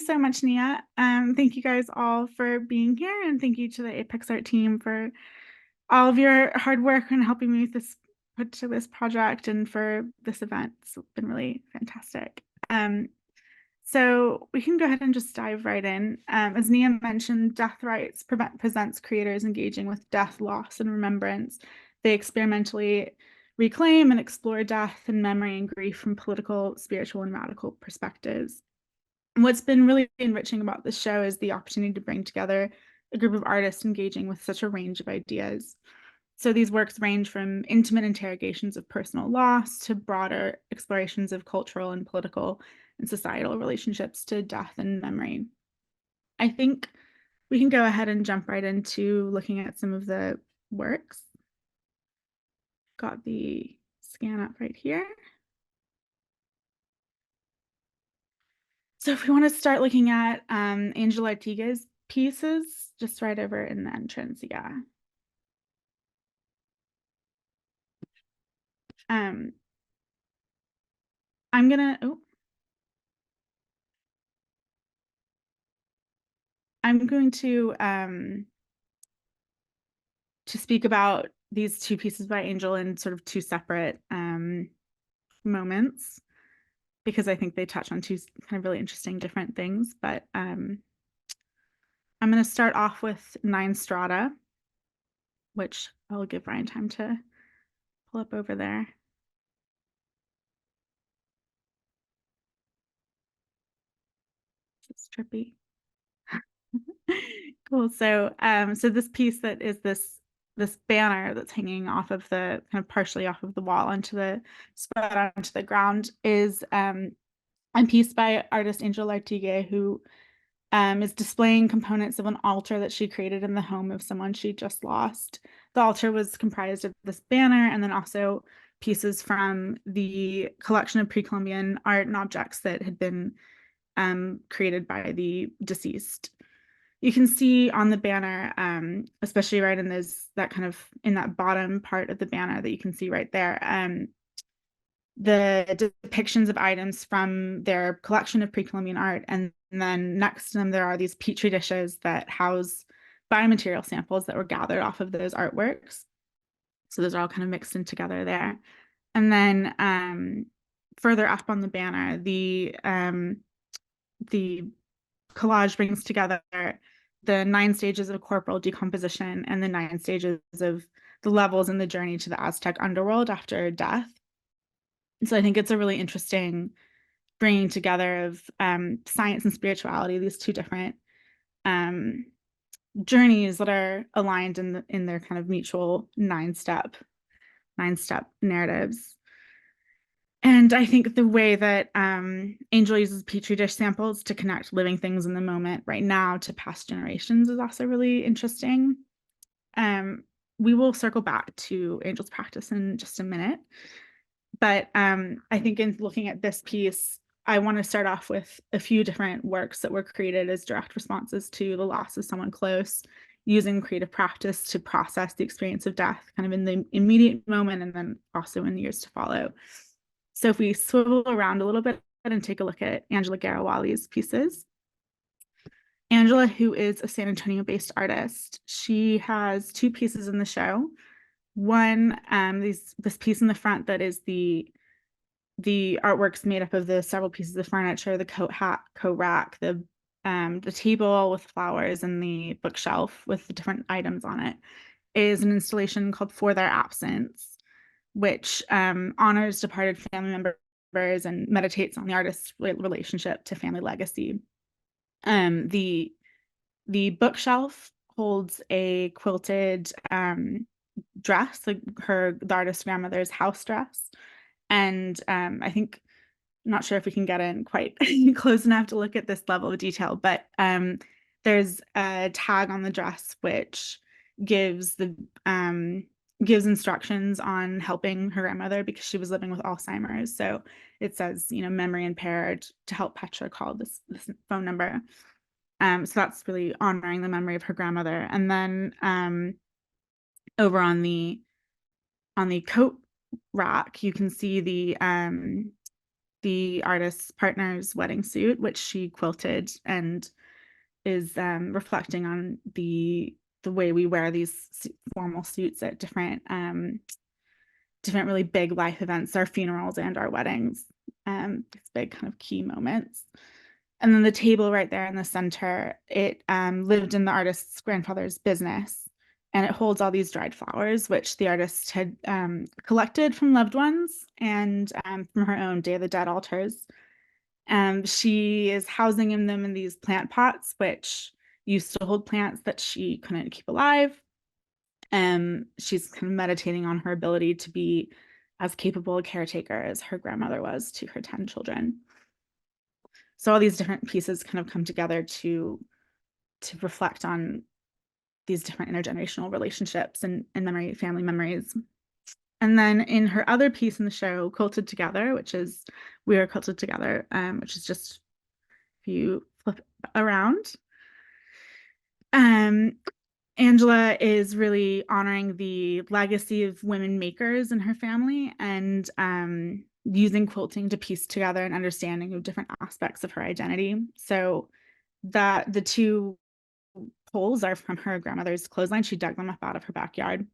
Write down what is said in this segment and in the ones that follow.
so much, Nia. Thank you guys all for being here, and thank you to the Apex Art team for all of your hard work and helping me with put to this project and for this event. It's been really fantastic. So we can go ahead and just dive right in. As Nia mentioned, Death Rights presents creators engaging with death, loss, and remembrance. They experimentally reclaim and explore death and memory and grief from political, spiritual, and radical perspectives. What's been really enriching about this show is the opportunity to bring together a group of artists engaging with such a range of ideas. So these works range from intimate interrogations of personal loss to broader explorations of cultural and political and societal relationships to death and memory. I think we can go ahead and jump right into looking at some of the works. Got the scan up right here. So if we want to start looking at Angela Artiga's pieces, just right over in the entrance, yeah. I'm gonna, I'm going to speak about these two pieces by Angel in sort of two separate moments, because I think they touch on two kind of really interesting different things. But I'm going to start off with Nine Strata, which I'll give Ryan time to pull up over there. It's trippy. Cool. So so this piece that is this banner that's hanging off of the kind of partially off of the wall spread onto the ground is a piece by artist Angel Artigue, who is displaying components of an altar that she created in the home of someone she just lost. The altar was comprised of this banner and then also pieces from the collection of pre-Columbian art and objects that had been created by the deceased. You can see on the banner, especially right in in that bottom part of the banner that you can see right there, the depictions of items from their collection of pre-Columbian art. And then next to them, there are these petri dishes that house biomaterial samples that were gathered off of those artworks. So those are all kind of mixed in together there. And then further up on the banner, the collage brings together the 9 stages of corporal decomposition and the 9 stages of the levels in the journey to the Aztec underworld after death. So I think it's a really interesting bringing together of science and spirituality, these two different journeys that are aligned in their kind of mutual 9-step narratives. And I think the way that Angel uses petri dish samples to connect living things in the moment right now to past generations is also really interesting. We will circle back to Angel's practice in just a minute. But I think in looking at this piece, I want to start off with a few different works that were created as direct responses to the loss of someone close, using creative practice to process the experience of death kind of in the immediate moment and then also in the years to follow. So if we swivel around a little bit and take a look at Angela Garawali's pieces. Angela, who is a San Antonio-based artist, she has 2 pieces in the show. One, this piece in the front that is the artwork's made up of the several pieces of furniture, the coat rack, the table with flowers, and the bookshelf with the different items on it, is an installation called For Their Absence, which honors departed family members and meditates on the artist's relationship to family legacy. The bookshelf holds a quilted dress, the artist's grandmother's house dress. And I think, I'm not sure if we can get in quite close enough to look at this level of detail, but there's a tag on the dress which gives instructions on helping her grandmother because she was living with Alzheimer's. So it says, memory impaired, to help Petra call this phone number. So that's really honoring the memory of her grandmother. And then over on the coat rack, you can see the artist's partner's wedding suit, which she quilted, and is reflecting on the way we wear these formal suits at different really big life events, our funerals and our weddings, these big kind of key moments. And then the table right there in the center, it lived in the artist's grandfather's business, and it holds all these dried flowers, which the artist had collected from loved ones and from her own Day of the Dead altars. She is housing them in these plant pots, which used to hold plants that she couldn't keep alive. She's kind of meditating on her ability to be as capable a caretaker as her grandmother was to her 10 children. So all these different pieces kind of come together to reflect on these different intergenerational relationships and family memories. And then in her other piece in the show, Quilted Together, which is We Are Quilted Together, which is just, if you flip around, Angela is really honoring the legacy of women makers in her family and using quilting to piece together an understanding of different aspects of her identity. So that the two poles are from her grandmother's clothesline. She dug them up out of her backyard.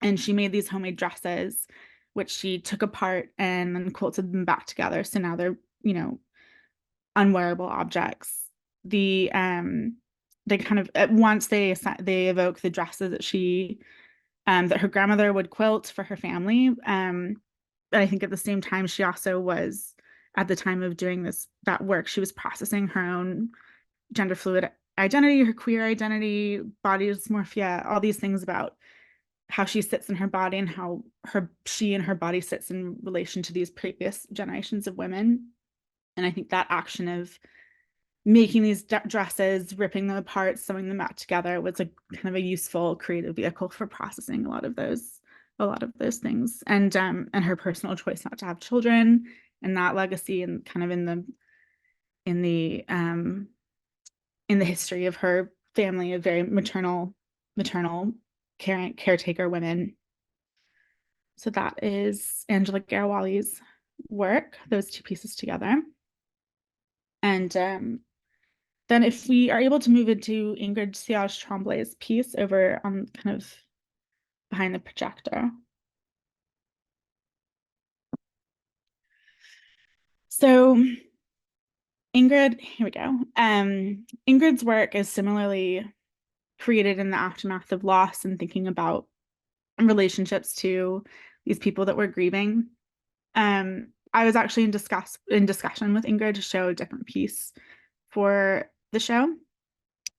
And she made these homemade dresses, which she took apart and then quilted them back together. So now they're, unwearable objects. They kind of, at once they evoke the dresses that that her grandmother would quilt for her family. But I think at the same time, she also was, at the time of doing that work, she was processing her own gender fluid identity, her queer identity, body dysmorphia, all these things about how she sits in her body and how she and her body sits in relation to these previous generations of women. And I think that action of making these dresses, ripping them apart, sewing them back together was a kind of a useful creative vehicle for processing a lot of those things. And her personal choice not to have children, and that legacy, and kind of in the history of her family of very maternal caretaker women. So that is Angela Garawali's work, those two pieces together. And then if we are able to move into Ingrid Siage-Tremblay's piece over on kind of behind the projector. So Ingrid, here we go. Ingrid's work is similarly created in the aftermath of loss and thinking about relationships to these people that were grieving. I was actually in discussion with Ingrid to show a different piece for the show,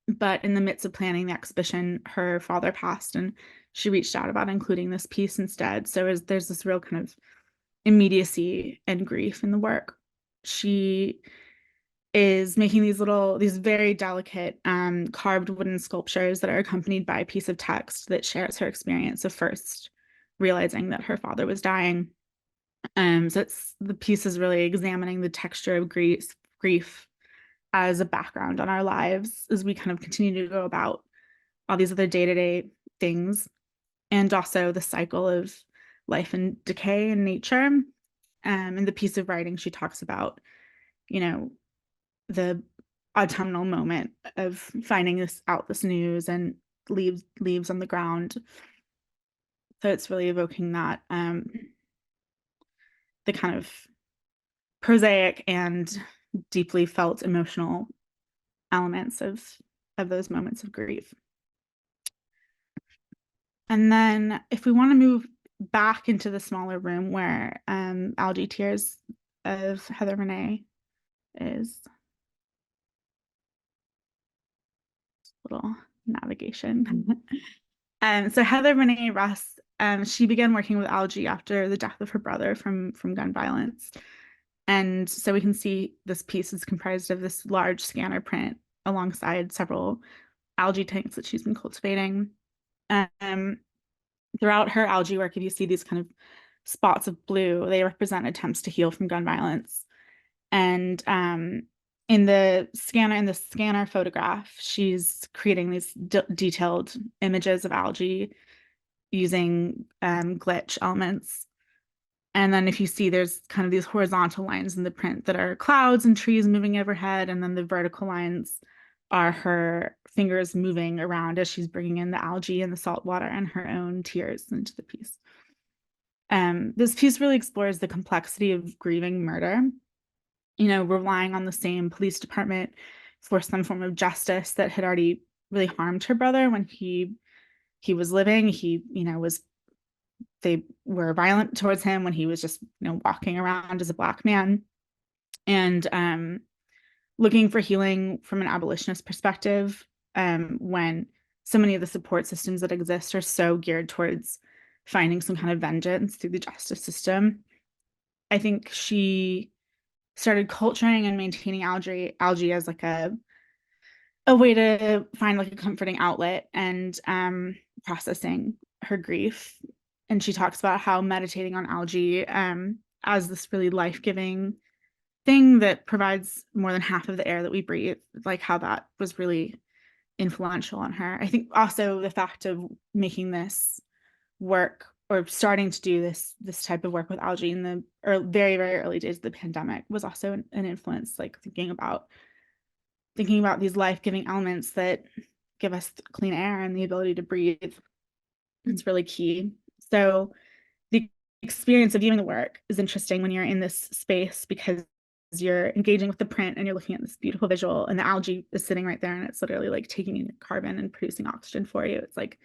but in the midst of planning the exhibition, her father passed, and she reached out about including this piece instead. So there's this real kind of immediacy and grief in the work. She is making these very delicate carved wooden sculptures that are accompanied by a piece of text that shares her experience of first realizing that her father was dying. So the piece is really examining the texture of grief as a background on our lives as we kind of continue to go about all these other day-to-day things, and also the cycle of life and decay in nature. In the piece of writing, she talks about, the autumnal moment of finding this news and leaves on the ground. So it's really evoking that the kind of prosaic and deeply felt emotional elements of those moments of grief. And then if we want to move back into the smaller room where Algae Tears of Heather Renee is, little navigation. So Heather Renee Russ, she began working with Algae after the death of her brother from gun violence. And so we can see this piece is comprised of this large scanner print alongside several algae tanks that she's been cultivating. Throughout her algae work, if you see these kind of spots of blue, they represent attempts to heal from gun violence. And in the scanner photograph, she's creating these detailed images of algae using glitch elements. And then if you see, there's kind of these horizontal lines in the print that are clouds and trees moving overhead. And then the vertical lines are her fingers moving around as she's bringing in the algae and the salt water and her own tears into the piece. This piece really explores the complexity of grieving murder, relying on the same police department for some form of justice that had already really harmed her brother when he was living. They were violent towards him when he was just, walking around as a Black man. And looking for healing from an abolitionist perspective, when so many of the support systems that exist are so geared towards finding some kind of vengeance through the justice system. I think she started culturing and maintaining algae as like a way to find like a comforting outlet and processing her grief. And she talks about how meditating on algae as this really life-giving thing that provides more than half of the air that we breathe, like how that was really influential on her. I think also the fact of making this work or starting to do this type of work with algae in the very, very early days of the pandemic was also an influence, like thinking about these life-giving elements that give us clean air and the ability to breathe. It's really key. So the experience of viewing the work is interesting when you're in this space because you're engaging with the print and you're looking at this beautiful visual and the algae is sitting right there and it's literally like taking in carbon and producing oxygen for you. It's like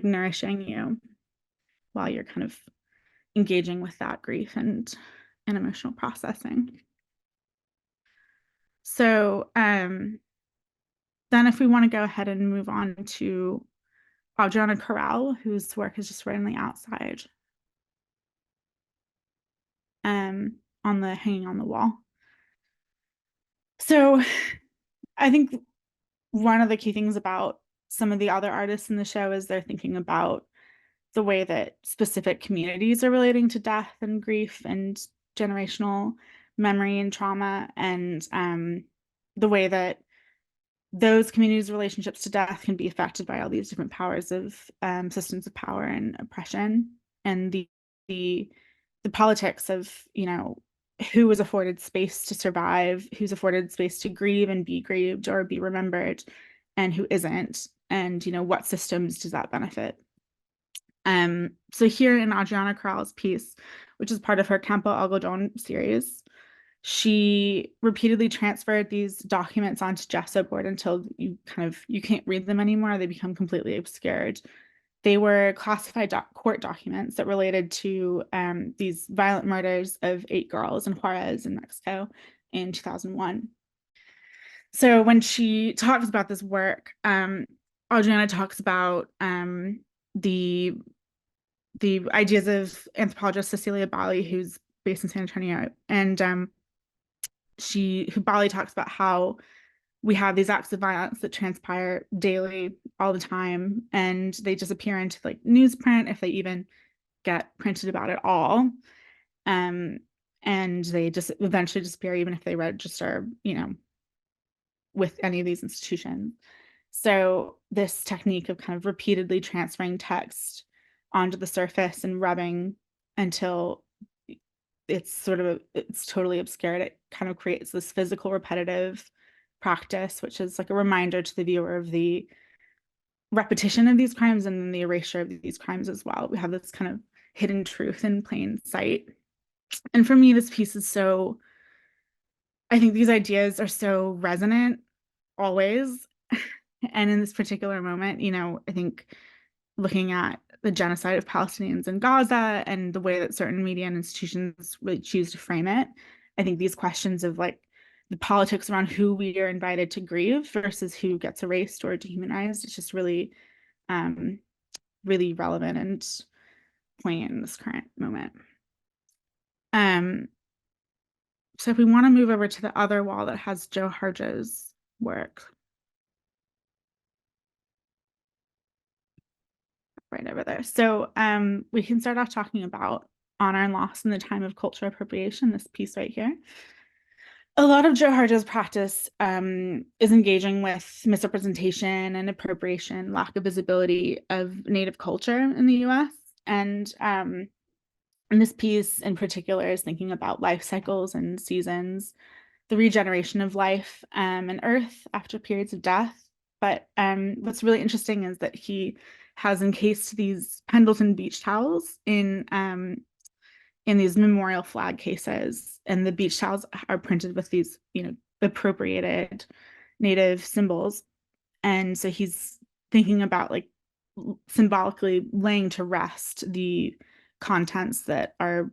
nourishing you while you're kind of engaging with that grief and emotional processing. So then if we want to go ahead and move on to Adriana Corral, whose work is just right on the outside, on the hanging on the wall. So I think one of the key things about some of the other artists in the show is they're thinking about the way that specific communities are relating to death and grief and generational memory and trauma, and the way that those communities' relationships to death can be affected by all these different powers of systems of power and oppression, and the politics of who is afforded space to survive, who's afforded space to grieve and be grieved or be remembered, and who isn't, and what systems does that benefit. So here in Adriana Corral's piece, which is part of her Campo Algodón series, she repeatedly transferred these documents onto gesso board until you can't read them anymore. They become completely obscured. They were classified court documents that related to these violent murders of 8 girls in Juarez in Mexico in 2001. So when she talks about this work, Adriana talks about the ideas of anthropologist Cecilia Bali, who's based in San Antonio, and Bali talks about how we have these acts of violence that transpire daily, all the time, and they disappear into like newsprint if they even get printed about at all. And they just eventually disappear even if they register, with any of these institutions. So this technique of kind of repeatedly transferring text onto the surface and rubbing until it's totally obscured, it kind of creates this physical repetitive practice, which is like a reminder to the viewer of the repetition of these crimes and then the erasure of these crimes as well. We have this kind of hidden truth in plain sight. And for me, this piece is I think these ideas are so resonant always. And in this particular moment, I think looking at the genocide of Palestinians in Gaza and the way that certain media and institutions really choose to frame it, I think these questions of like the politics around who we are invited to grieve versus who gets erased or dehumanized, it's just really, really relevant and poignant in this current moment. So if we want to move over to the other wall that has Joe Harjo's work, right over there. So we can start off talking about honor and loss in the time of cultural appropriation, this piece right here. A lot of Joe Harjo's practice is engaging with misrepresentation and appropriation, lack of visibility of Native culture in the US. And And this piece in particular is thinking about life cycles and seasons, the regeneration of life and earth after periods of death. But what's really interesting is that he has encased these Pendleton beach towels in these memorial flag cases, and the beach towels are printed with these, appropriated Native symbols. And so he's thinking about like symbolically laying to rest the contents that are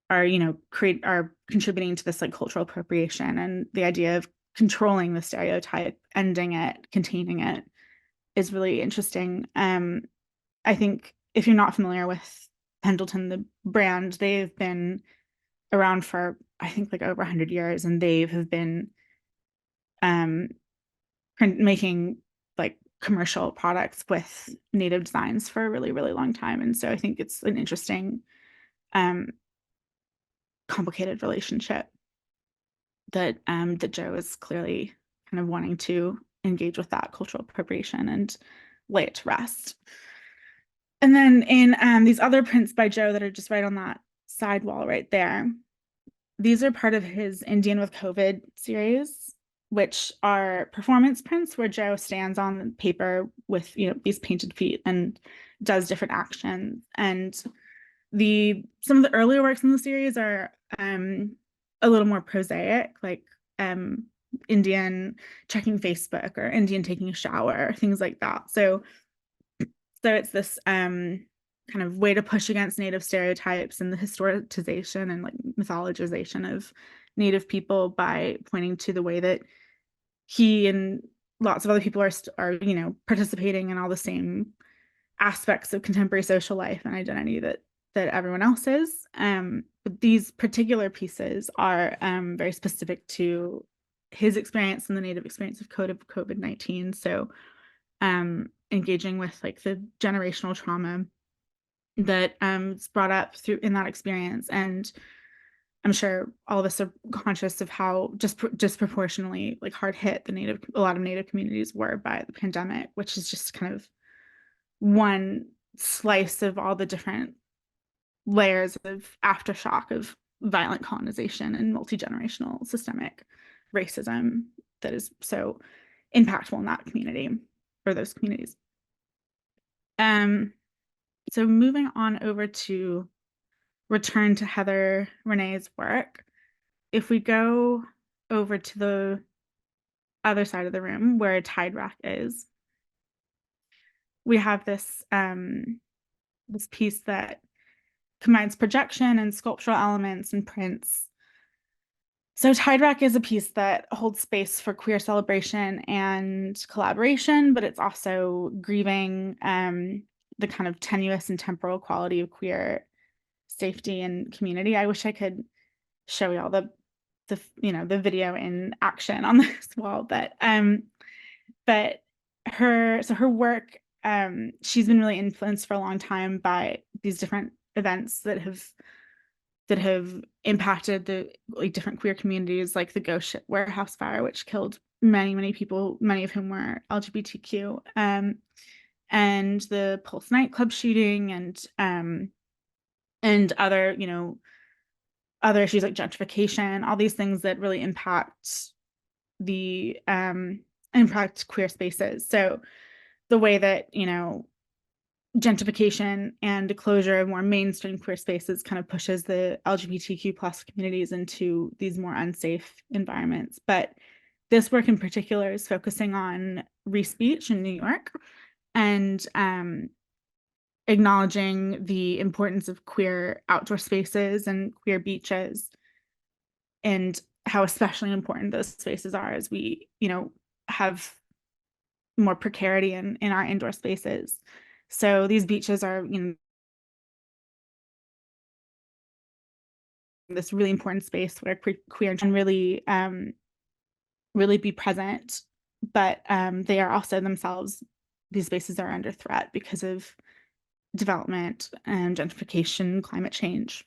contributing to this like cultural appropriation, and the idea of controlling the stereotype, ending it, containing it is really interesting. I think if you're not familiar with Pendleton, the brand, they've been around for I think like over 100 years, and they have been making like commercial products with Native designs for a really, really long time. And so I think it's an interesting, complicated relationship that Joe is clearly kind of wanting to engage with that cultural appropriation and lay it to rest. And then in these other prints by Joe that are just right on that side wall right there, these are part of his Indian with COVID series, which are performance prints where Joe stands on paper with these painted feet and does different actions. And some of the earlier works in the series are a little more prosaic, like Indian checking Facebook or Indian taking a shower, things like that. So it's this kind of way to push against Native stereotypes and the historicization and like mythologization of Native people by pointing to the way that he and lots of other people are participating in all the same aspects of contemporary social life and identity that everyone else is. But these particular pieces are very specific to his experience and the Native experience of COVID-19. So engaging with like the generational trauma that is brought up in that experience. And I'm sure all of us are conscious of how disproportionately like hard hit a lot of Native communities were by the pandemic, which is just kind of one slice of all the different layers of aftershock of violent colonization and multi-generational systemic racism that is so impactful in that community or those communities. So moving on over to return to Heather Renee's work, if we go over to the other side of the room where a tide rack is, we have this this piece that combines projection and sculptural elements and prints. So Tide Rack is a piece that holds space for queer celebration and collaboration, but it's also grieving the kind of tenuous and temporal quality of queer safety and community. I wish I could show you all the video in action on this wall, but her work, she's been really influenced for a long time by these different events that have impacted the different queer communities, like the Ghost Ship warehouse fire, which killed many people, many of whom were LGBTQ, and the Pulse nightclub shooting, and other other issues like gentrification, all these things that really impact queer spaces. So the way that gentrification and the closure of more mainstream queer spaces kind of pushes the LGBTQ plus communities into these more unsafe environments. But this work in particular is focusing on respeech in New York and acknowledging the importance of queer outdoor spaces and queer beaches, and how especially important those spaces are as we, have more precarity in our indoor spaces. So these beaches are, this really important space where queer can really, really be present, but they are also themselves, these spaces are under threat because of development and gentrification, climate change.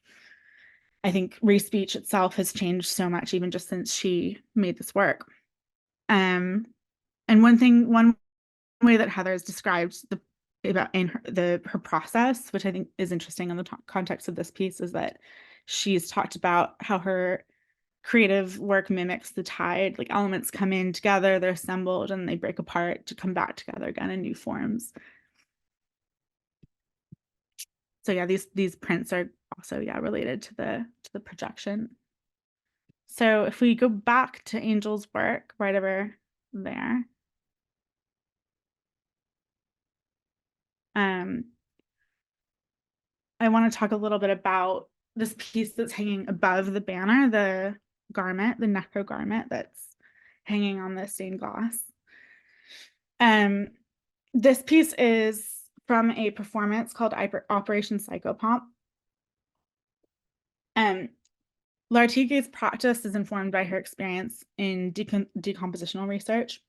I think race speech itself has changed so much, even just since she made this work. And one way that Heather has described about in her process, which I think is interesting in the context of this piece, is that she's talked about how her creative work mimics the tide. Like elements come in together, they're assembled, and they break apart to come back together again in new forms. So yeah, these prints are also related to the projection. So if we go back to Angel's work right over there, I want to talk a little bit about this piece that's hanging above the banner, the garment, the necro garment that's hanging on the stained glass. This piece is from a performance called Operation Psychopomp. Lartigue's practice is informed by her experience in decompositional research.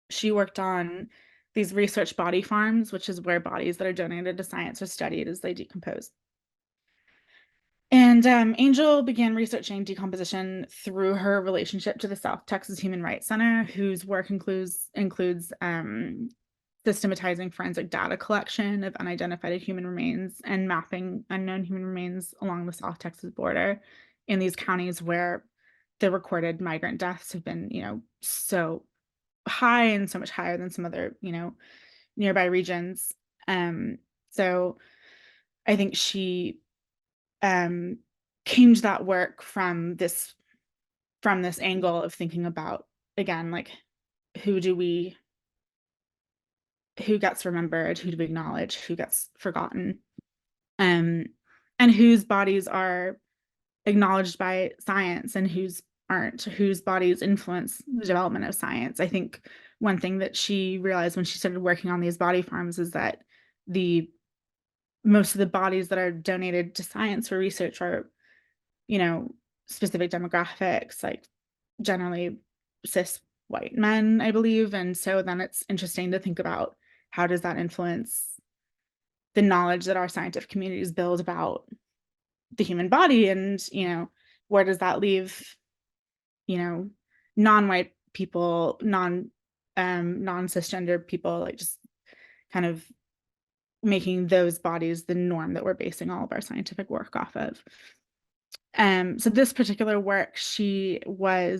She worked on these research body farms, which is where bodies that are donated to science are studied as they decompose. And Angel began researching decomposition through her relationship to the South Texas Human Rights Center, whose work includes systematizing forensic data collection of unidentified human remains and mapping unknown human remains along the South Texas border in these counties where the recorded migrant deaths have been, so high and so much higher than some other, nearby regions. So I think she came to that work from this angle of thinking about, again, like who gets remembered, who do we acknowledge, who gets forgotten, and whose bodies are acknowledged by science and whose aren't, whose bodies influence the development of science. I think one thing that she realized when she started working on these body farms is that most of the bodies that are donated to science for research are, specific demographics, like generally cis white men, I believe. And so then it's interesting to think about how does that influence the knowledge that our scientific communities build about the human body, and where does that leave non-white people, non-cisgender people, like just kind of making those bodies the norm that we're basing all of our scientific work off of. So this particular work, she really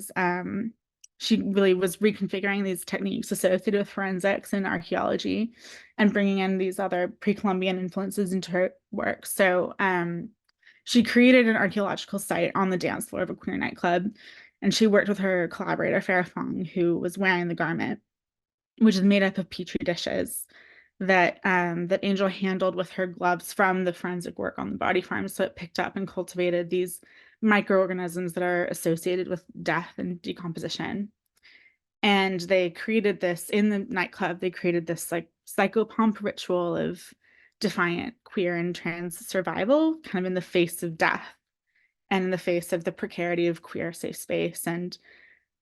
was reconfiguring these techniques associated with forensics and archaeology and bringing in these other pre-Columbian influences into her work. So she created an archaeological site on the dance floor of a queer nightclub, and she worked with her collaborator, Farrah Fong, who was wearing the garment, which is made up of petri dishes that Angel handled with her gloves from the forensic work on the body farm. So it picked up and cultivated these microorganisms that are associated with death and decomposition. And they created this in the nightclub. They created this like psychopomp ritual of defiant queer and trans survival, kind of in the face of death and in the face of the precarity of queer safe space and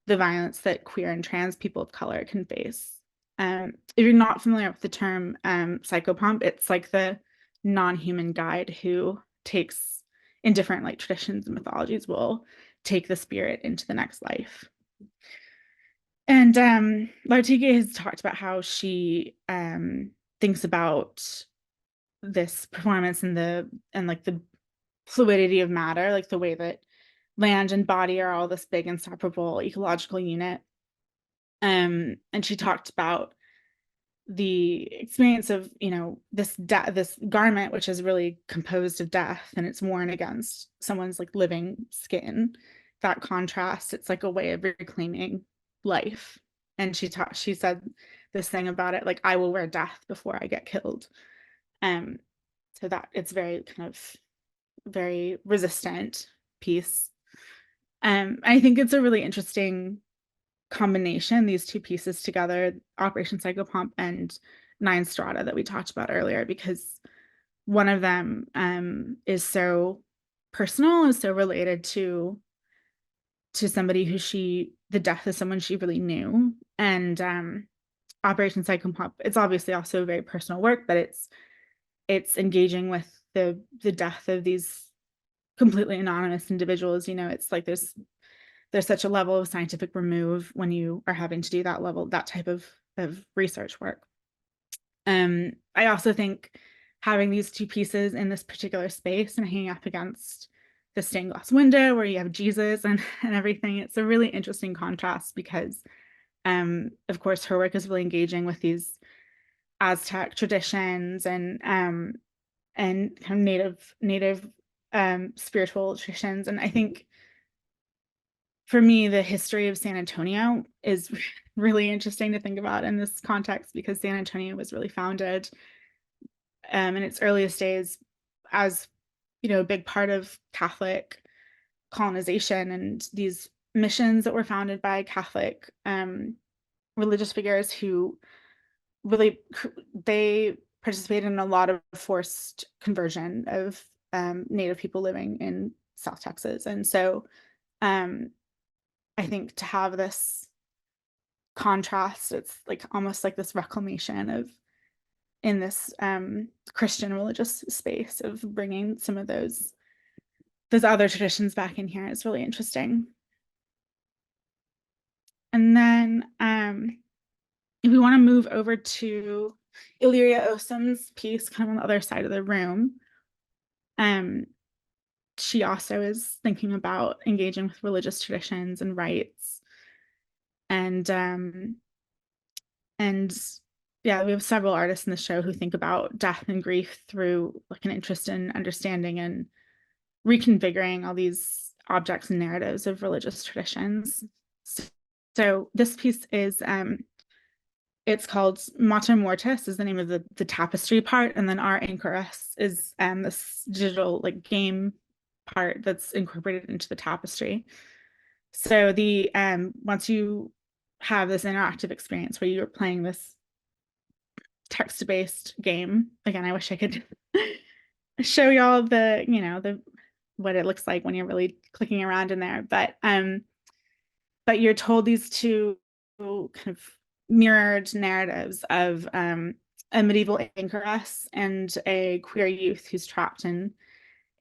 the violence that queer and trans people of color can face. If you're not familiar with the term psychopomp, it's like the non-human guide who takes, in different like traditions and mythologies, will take the spirit into the next life. And Lartigue has talked about how she thinks about this performance and like the fluidity of matter, like the way that land and body are all this big inseparable ecological unit. And she talked about the experience of, this garment, which is really composed of death, and it's worn against someone's like living skin. That contrast, it's like a way of reclaiming life. And she said this thing about it, like, I will wear death before I get killed. So that it's very kind of very resistant piece. I think it's a really interesting combination, these two pieces together, Operation Psychopomp and Nine Strata that we talked about earlier, because one of them is so personal, is so related to somebody who the death of someone she really knew. And Operation Psychopomp, it's obviously also very personal work, but it's engaging with the death of these completely anonymous individuals. It's like there's such a level of scientific remove when you are having to do that type of research work. I also think having these two pieces in this particular space and hanging up against the stained glass window where you have Jesus and everything, it's a really interesting contrast because, of course, her work is really engaging with these Aztec traditions and kind of native spiritual traditions. And I think for me, the history of San Antonio is really interesting to think about in this context because San Antonio was really founded in its earliest days as, a big part of Catholic colonization and these missions that were founded by Catholic religious figures who really they participated in a lot of forced conversion of Native people living in South Texas. And so um, I think to have this contrast, it's like almost like this reclamation of in this Christian religious space of bringing some of those other traditions back in here is really interesting. And then if we want to move over to Illyria Osam's piece, kind of on the other side of the room, she also is thinking about engaging with religious traditions and rites. And yeah, we have several artists in the show who think about death and grief through like an interest in understanding and reconfiguring all these objects and narratives of religious traditions. So this piece is it's called Mater Mortis is the name of the tapestry part, and then our Anchoress is this digital like game part that's incorporated into the tapestry. So the once you have this interactive experience where you're playing this text-based game, again, I wish I could show y'all the what it looks like when you're really clicking around in there, but you're told these two kind of mirrored narratives of a medieval anchoress and a queer youth who's trapped in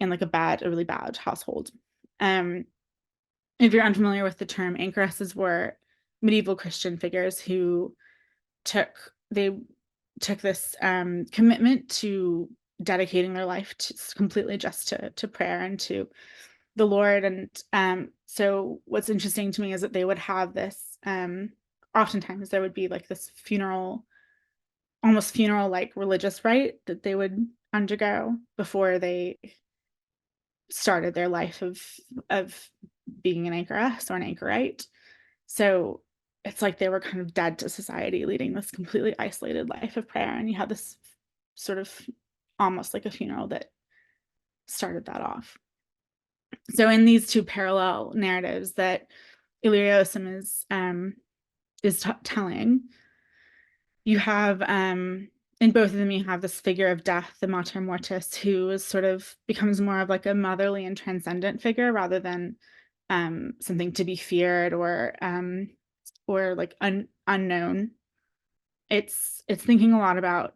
like a really bad household. If you're unfamiliar with the term, anchoresses were medieval Christian figures who took this commitment to dedicating their life completely just to prayer and to the Lord. And so what's interesting to me is that they would have this oftentimes there would be like this almost funeral like religious rite that they would undergo before they started their life of being an anchoress or an anchorite. So it's like they were kind of dead to society, leading this completely isolated life of prayer. And you had this sort of almost like a funeral that started that off. So in these two parallel narratives that Illyria Osam is telling, you have in both of them you have this figure of death, the Mater Mortis, who is sort of becomes more of like a motherly and transcendent figure rather than something to be feared or like unknown. It's thinking a lot about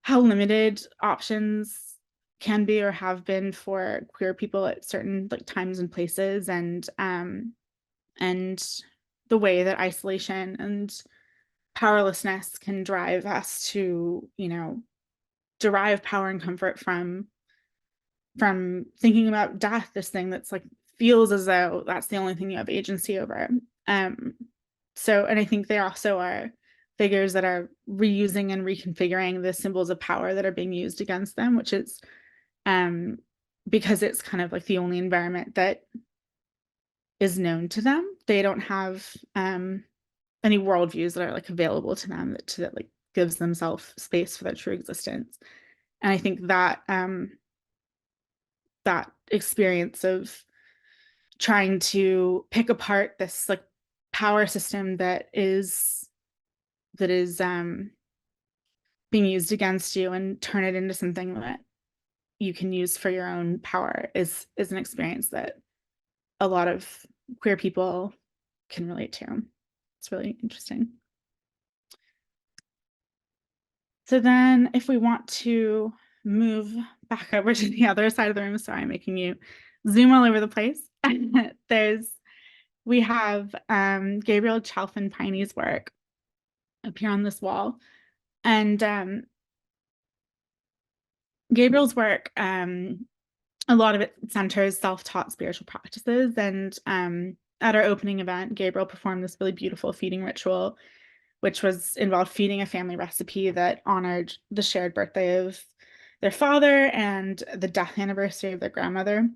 how limited options can be or have been for queer people at certain like times and places, and the way that isolation and powerlessness can drive us to, derive power and comfort from thinking about death, this thing that's like feels as though that's the only thing you have agency over. So, and I think they also are figures that are reusing and reconfiguring the symbols of power that are being used against them, which is because it's kind of like the only environment that is known to them. They don't have any worldviews that are like available to them that like gives themselves space for their true existence. And I think that that experience of trying to pick apart this like power system that is being used against you and turn it into something that you can use for your own power is an experience that a lot of queer people can relate to. It's really interesting. So then if we want to move back over to the other side of the room, sorry, I'm making you zoom all over the place. We have Gabriel Chalfin-Piney's work up here on this wall. And Gabriel's work, a lot of it centers self-taught spiritual practices. And at our opening event, Gabriel performed this really beautiful feeding ritual, which involved feeding a family recipe that honored the shared birthday of their father and the death anniversary of their grandmother.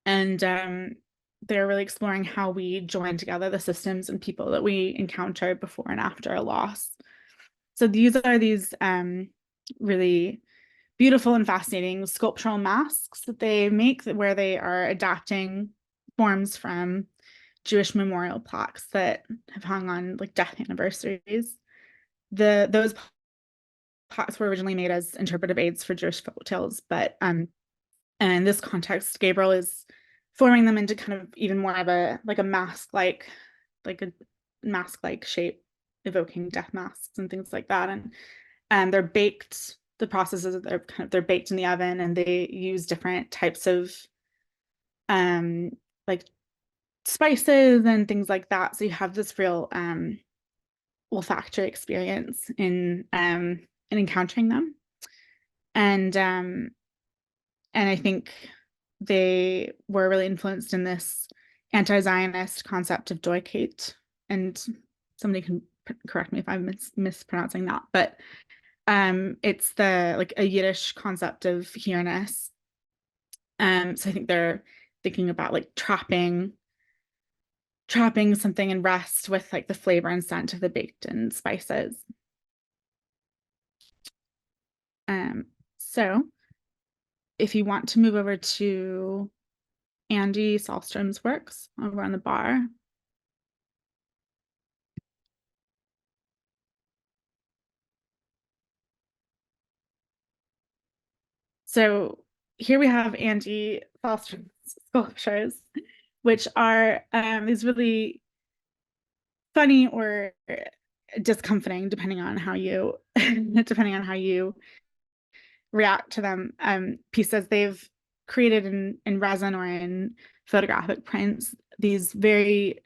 And they're really exploring how we join together the systems and people that we encounter before and after a loss. So these are these really beautiful and fascinating sculptural masks that they make, where they are adapting forms from Jewish memorial plaques that have hung on like death anniversaries. Those plaques were originally made as interpretive aids for Jewish folk tales, but in this context, Gabriel is forming them into kind of even more of a mask-like shape, evoking death masks and things like that. And they're baked. The processes they're baked in the oven, and they use different types of like spices and things like that. So you have this real olfactory experience in encountering them. And I think they were really influenced in this anti-Zionist concept of doikate. And somebody can correct me if I'm mispronouncing that, but it's a Yiddish concept of here-ness. So I think they're thinking about like trapping something in rest with like the flavor and scent of the baked-in spices. So if you want to move over to Andy Sahlstrom's works over on the bar. So here we have Andy Sahlstrom's sculptures, which are these really funny or discomforting, depending on how you react to them. Pieces they've created in resin or in photographic prints. These very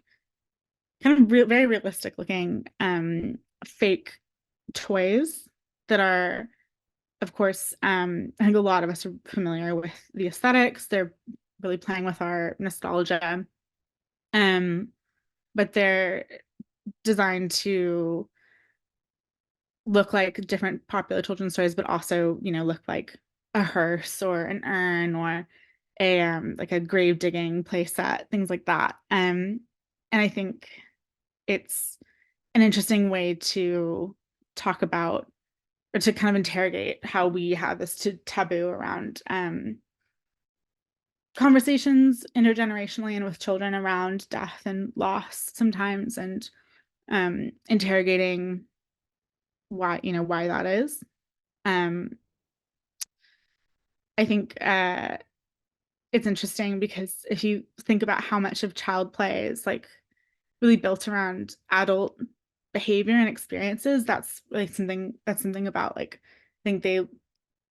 very realistic looking fake toys that are, of course, I think a lot of us are familiar with the aesthetics. They're really playing with our nostalgia, but they're designed to look like different popular children's stories, but also, look like a hearse or an urn or like a grave digging playset, things like that. And I think it's an interesting way to talk about or to kind of interrogate how we have this taboo around conversations intergenerationally and with children around death and loss sometimes, and interrogating why that is. I think it's interesting because if you think about how much of child play is like really built around adult behavior and experiences, that's something about like I think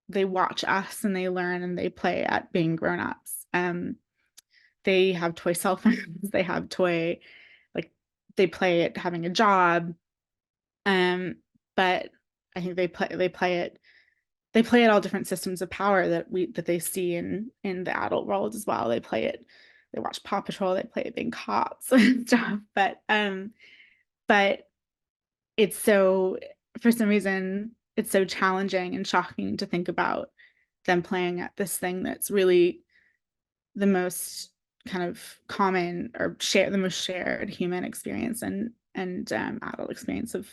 they watch us and they learn and they play at being grown-ups. They have toy cell phones, they have toy, like they play at having a job. But I think they play at all different systems of power that they see in the adult world as well. They watch Paw Patrol, they play at being cops and stuff. But it's for some reason, it's so challenging and shocking to think about them playing at this thing that's really the most kind of common or the most shared human experience and adult experience of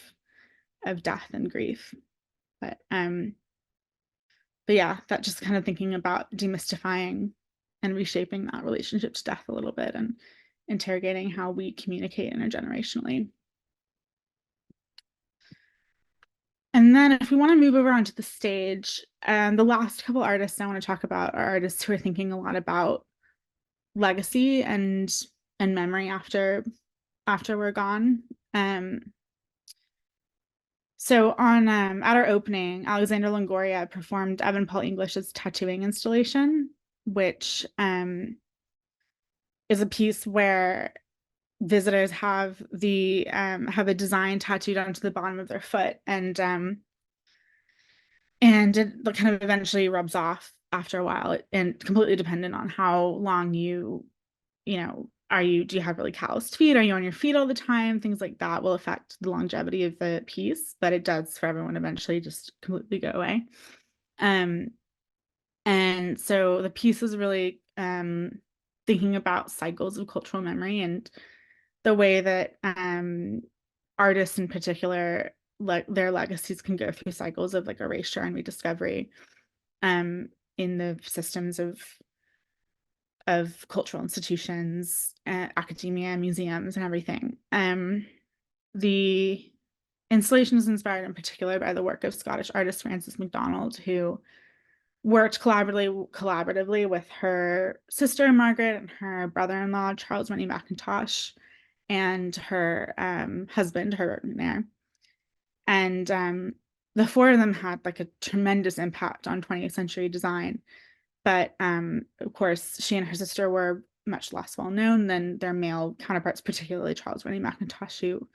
death and grief. But yeah, that just kind of thinking about demystifying and reshaping that relationship to death a little bit and interrogating how we communicate intergenerationally. And then if we want to move over onto the stage, the last couple artists I want to talk about are artists who are thinking a lot about legacy and memory after we're gone. So at our opening, Alexander Longoria performed Evan Paul English's tattooing installation, which is a piece where visitors have a design tattooed onto the bottom of their foot, and And it kind of eventually rubs off after a while, and completely dependent on how long do you have really calloused feet? Are you on your feet all the time? Things like that will affect the longevity of the piece, but it does for everyone eventually just completely go away. And so the piece is really thinking about cycles of cultural memory and the way that artists in particular, their legacies can go through cycles of like erasure and rediscovery in the systems of cultural institutions, academia, museums, and everything. The installation is inspired in particular by the work of Scottish artist Frances MacDonald, who worked collaboratively with her sister Margaret and her brother-in-law Charles Rennie Mackintosh and her husband, Herbert McNair. And the four of them had like a tremendous impact on 20th century design. But of course, she and her sister were much less well known than their male counterparts, particularly Charles Rennie Mackintosh, who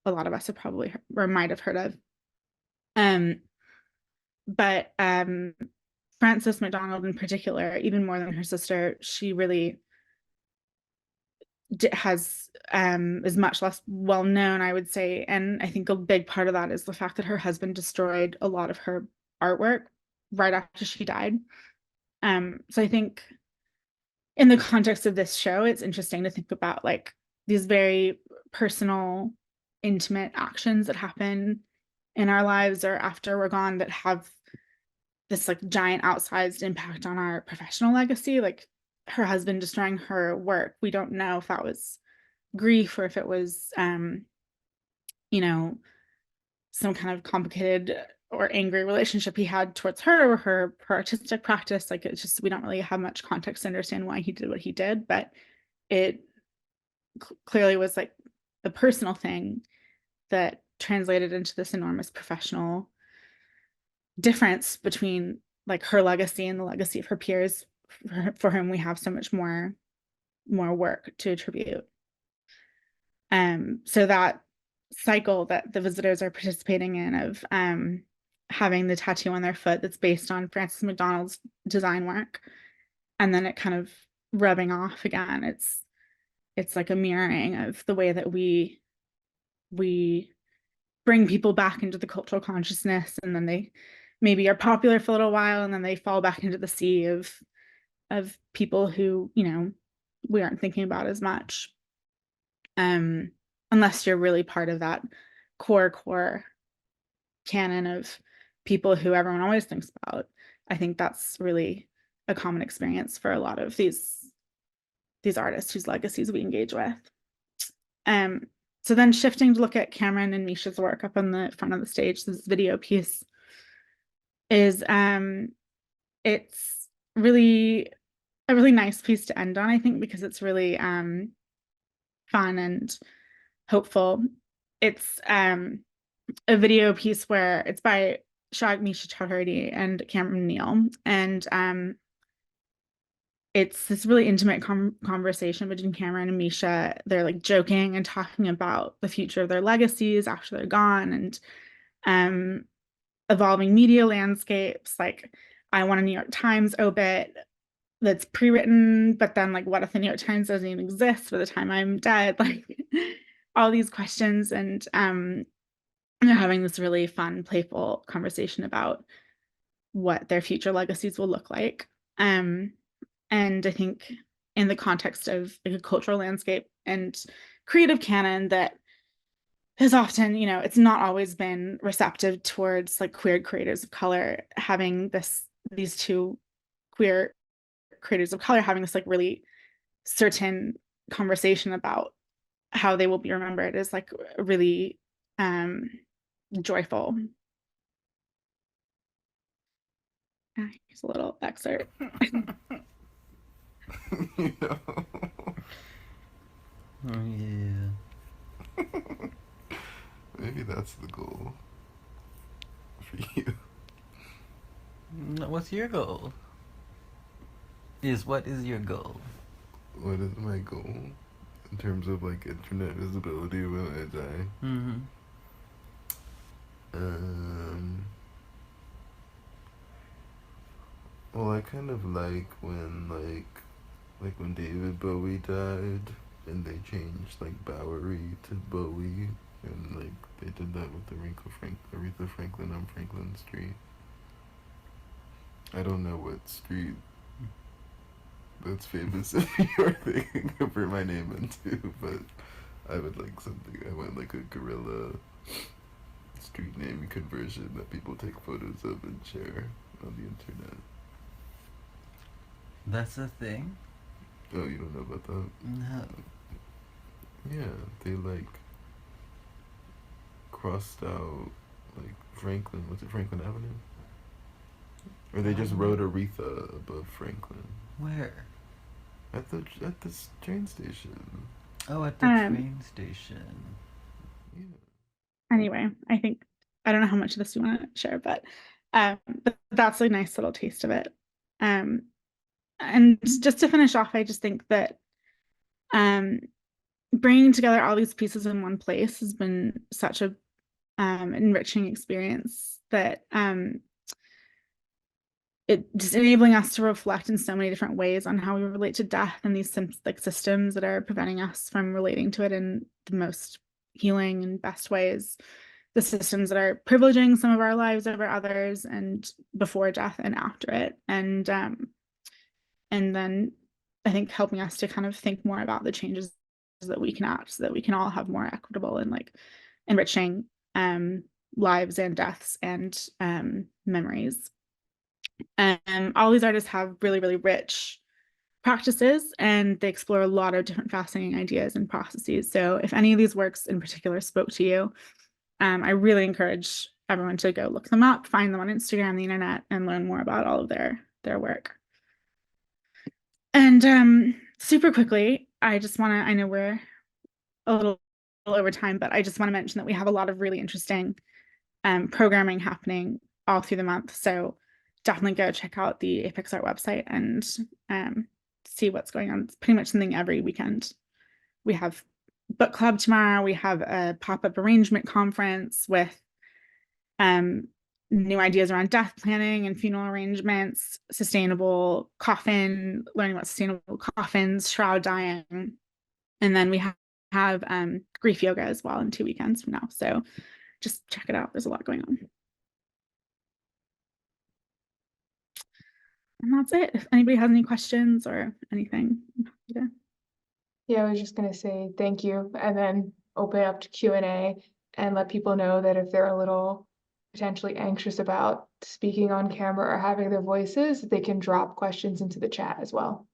a lot of us have probably or might have heard of. But Frances MacDonald in particular, even more than her sister, she really is much less well known, I would say. And I think a big part of that is the fact that her husband destroyed a lot of her artwork right after she died. So I think in the context of this show, it's interesting to think about like these very personal, intimate actions that happen in our lives or after we're gone that have this like giant outsized impact on our professional legacy. Like her husband destroying her work, we don't know if that was grief or if it was you know some kind of complicated or angry relationship he had towards her or her artistic practice. Like it's just we don't really have much context to understand why he did what he did, but it clearly was like a personal thing that translated into this enormous professional difference between like her legacy and the legacy of her peers for whom we have so much more work to attribute. So that cycle that the visitors are participating in of having the tattoo on their foot that's based on Frances MacDonald's design work, and then it kind of rubbing off again. It's like a mirroring of the way that we bring people back into the cultural consciousness, and then they maybe are popular for a little while, and then they fall back into the sea of people who we aren't thinking about as much. Unless you're really part of that core canon of people who everyone always thinks about. I think that's really a common experience for a lot of these artists whose legacies we engage with. So then shifting to look at Cameron and Misha's work up on the front of the stage, this video piece is it's really a really nice piece to end on, I think, because it's really fun and hopeful. It's a video piece where it's by Misha Chowdhury and Cameron Neal, and it's this really intimate conversation between Cameron and Misha. They're like joking and talking about the future of their legacies after they're gone, and evolving media landscapes. Like, I want a New York Times obit that's pre-written, but then like what if the New York Times doesn't even exist by the time I'm dead? Like all these questions, and they're having this really fun, playful conversation about what their future legacies will look like. And I think in the context of like a cultural landscape and creative canon that has often, it's not always been receptive towards like queer creators of color, having these two queer creators of color having this like really certain conversation about how they will be remembered is like really joyful. Here's a little excerpt. Yeah. Oh yeah. Maybe that's the goal for you. What's your goal? What is your goal? What is my goal in terms of like internet visibility when I die? Mm-hmm. Um, I kind of like when David Bowie died and they changed like Bowery to Bowie, and like they did that with Aretha Franklin on Franklin Street. I don't know what street that's famous if you're thinking of for my name into, but I would like something. I want like a guerrilla street name conversion that people take photos of and share on the internet. That's a thing? Oh, you don't know about that? No. Yeah, they like crossed out like Franklin. Was it Franklin Avenue? Or they just wrote Aretha above Franklin Where? at the train station. Oh, at the train station. Yeah. Anyway, I don't know how much of this you want to share, but that's a nice little taste of it. And just to finish off, I just think that bringing together all these pieces in one place has been such a enriching experience that it just enabling us to reflect in so many different ways on how we relate to death and these systems that are preventing us from relating to it in the most healing and best ways, the systems that are privileging some of our lives over others, and before death and after it, and then I think helping us to kind of think more about the changes that we can act so that we can all have more equitable and like enriching lives and deaths and memories. All these artists have really, really rich practices, and they explore a lot of different fascinating ideas and processes. So if any of these works in particular spoke to you, I really encourage everyone to go look them up, find them on Instagram, the internet, and learn more about all of their work. And super quickly, I know we're a little over time, but I just want to mention that we have a lot of really interesting programming happening all through the month. So definitely go check out the Apex Art website and see what's going on. It's pretty much something every weekend. We have book club tomorrow. We have a pop-up arrangement conference with new ideas around death planning and funeral arrangements, sustainable coffin, learning about sustainable coffins, shroud dyeing. And then we have grief yoga as well in 2 weekends from now. So just check it out. There's a lot going on. And that's it. If anybody has any questions or anything, I'm happy to. Yeah, I was just gonna say thank you, and then open up to Q&A and let people know that if they're a little potentially anxious about speaking on camera or having their voices, they can drop questions into the chat as well.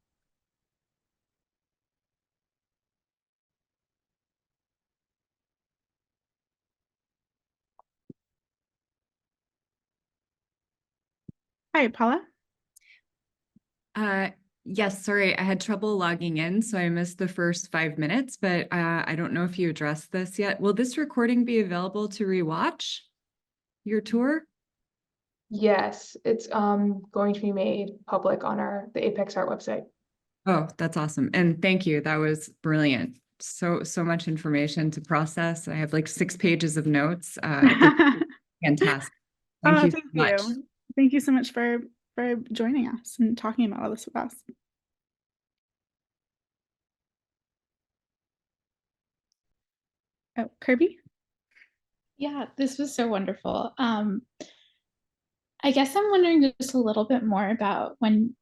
Hi, Paula. Yes, sorry, I had trouble logging in, so I missed the first 5 minutes, but I don't know if you addressed this yet. Will this recording be available to rewatch your tour? Yes, it's going to be made public on the Apex Art website. Oh, that's awesome. And thank you. That was brilliant. So much information to process. I have like 6 pages of notes. Fantastic. Thank you so much. Thank you so much for joining us and talking about all this with us. Oh, Kirby? Yeah, this was so wonderful. I guess I'm wondering just a little bit more about when,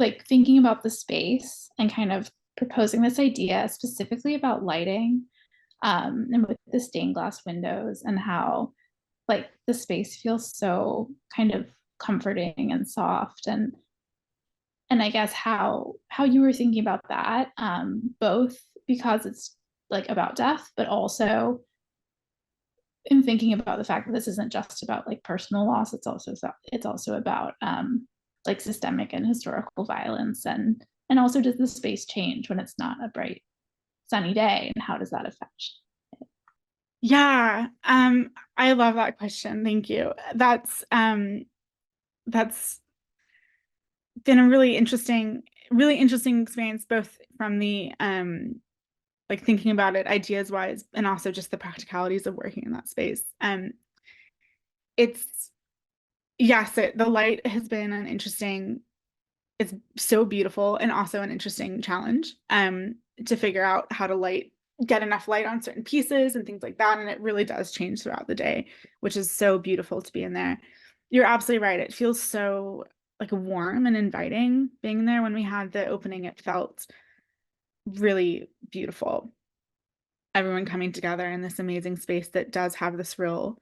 like, thinking about the space and kind of proposing this idea specifically about lighting, and with the stained glass windows, and how like the space feels so kind of comforting and soft, and I guess how you were thinking about that, both because it's like about death, but also in thinking about the fact that this isn't just about like personal loss, it's also about like systemic and historical violence, and also does the space change when it's not a bright sunny day, and how does that affect it? Yeah, I love that question. Thank you. That's been a really interesting experience, both from the like thinking about it ideas wise, and also just the practicalities of working in that space. It's yes, the light has been an interesting it's so beautiful and also an interesting challenge to figure out how to get enough light on certain pieces and things like that. And it really does change throughout the day, which is so beautiful to be in there. You're absolutely right. It feels so like warm and inviting being there. When we had the opening, it felt really beautiful. Everyone coming together in this amazing space that does have this real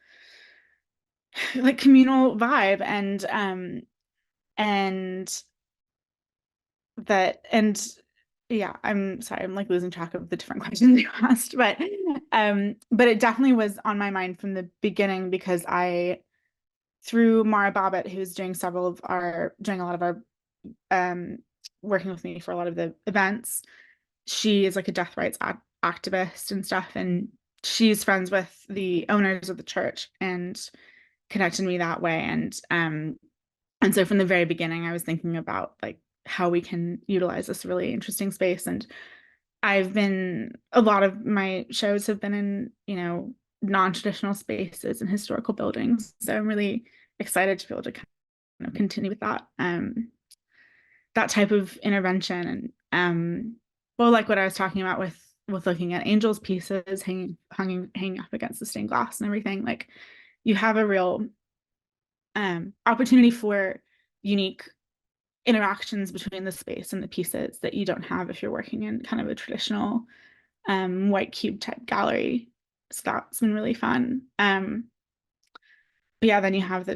like communal vibe and that and yeah, I'm sorry, I'm like losing track of the different questions you asked, but it definitely was on my mind from the beginning because through Mara Bobbitt, who's doing doing a lot of our working with me for a lot of the events. She is like a death rights activist and stuff, and she's friends with the owners of the church and connected me that way. And so from the very beginning, I was thinking about like how we can utilize this really interesting space. And a lot of my shows have been in, non-traditional spaces and historical buildings. So I'm really excited to be able to kind of continue with that type of intervention. And well, like what I was talking about with looking at angels pieces hanging up against the stained glass and everything, like you have a real opportunity for unique interactions between the space and the pieces that you don't have if you're working in kind of a traditional white cube type gallery. So that's been really fun. But yeah, then you have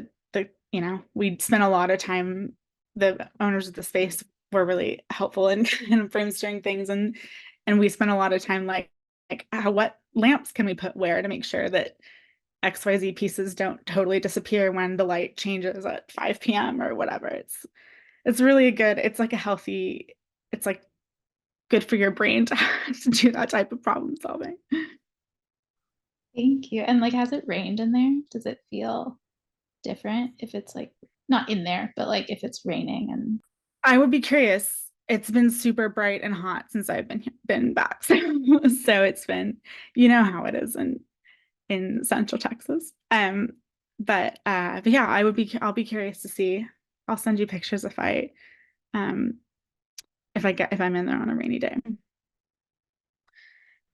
we spent a lot of time, the owners of the space were really helpful in kind of brainstorming things, and we spent a lot of time what lamps can we put where to make sure that XYZ pieces don't totally disappear when the light changes at 5 p.m. or whatever. It's really good. It's like it's like good for your brain to do that type of problem solving. Thank you. And like, has it rained in there? Does it feel different if it's like not in there, but like if it's raining? And I would be curious. It's been super bright and hot since I've been back. So it's been, how it is in Central Texas. But yeah, I'll be curious to see. I'll send you pictures um if I'm in there on a rainy day.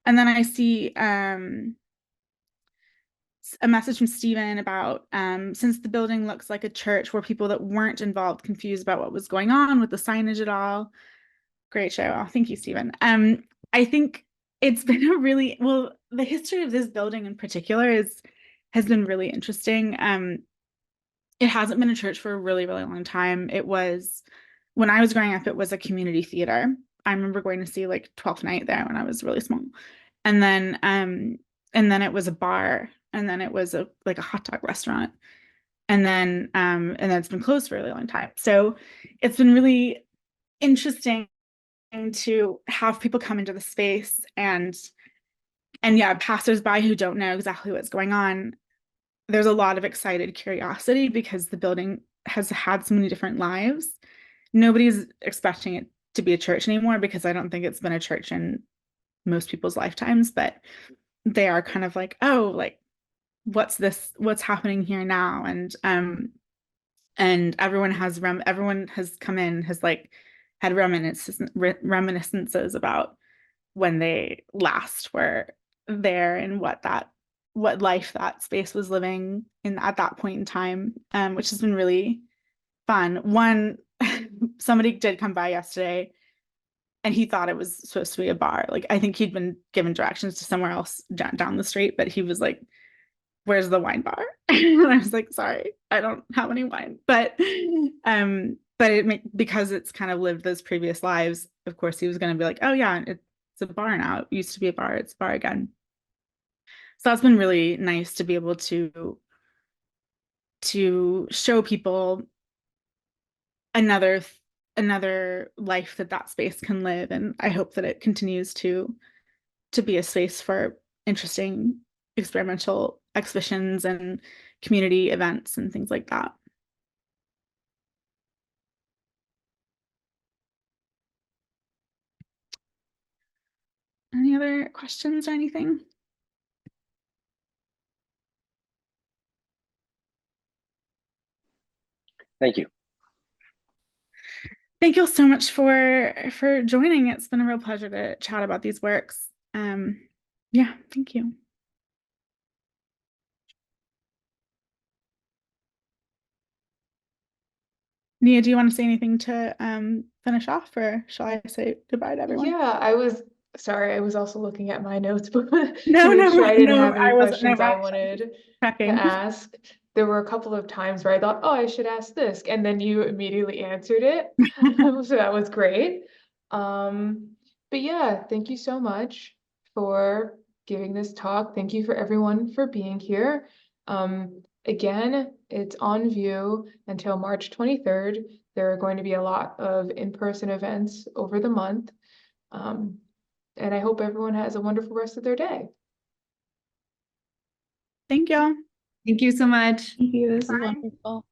And then I see a message from Stephen about since the building looks like a church, were people that weren't involved confused about what was going on with the signage at all? Great show. Oh, thank you, Stephen. I think it's been the history of this building in particular has been really interesting. It hasn't been a church for a really, really long time. When I was growing up, it was a community theater. I remember going to see like 12th Night there when I was really small. And then it was a bar, and then it was a hot dog restaurant. And then it's been closed for a really long time. So it's been really interesting to have people come into the space and yeah, passersby who don't know exactly what's going on. There's a lot of excited curiosity because the building has had so many different lives. Nobody's expecting it to be a church anymore because I don't think it's been a church in most people's lifetimes, but they are kind of like, oh, like what's happening here now? And everyone has come in, has like had reminiscences about when they last were there and what life that space was living in at that point in time, which has been really fun. Somebody did come by yesterday and he thought it was supposed to be a bar. Like I think he'd been given directions to somewhere else down the street, but he was like, where's the wine bar? And I was like, sorry, I don't have any wine. But because it's kind of lived those previous lives, of course he was going to be like, oh yeah, it's a bar now. It used to be a bar, it's a bar again. So that's been really nice to be able to show people another life that space can live. And I hope that it continues to be a space for interesting experimental exhibitions and community events and things like that. Any other questions or anything? Thank you. Thank you all so much for joining. It's been a real pleasure to chat about these works. Yeah, thank you. Nia, do you want to say anything to finish off, or shall I say goodbye to everyone? Yeah, sorry, I was also looking at my notes to No, make sure I didn't no, have any questions I actually wanted to checking. ask. There were a couple of times where I thought, oh, I should ask this, and then you immediately answered it. So that was great. But yeah, thank you so much for giving this talk. Thank you for everyone for being here. Again, it's on view until March 23rd. There are going to be a lot of in-person events over the month. And I hope everyone has a wonderful rest of their day. Thank y'all. Thank you so much. Thank you. This is Bye. wonderful.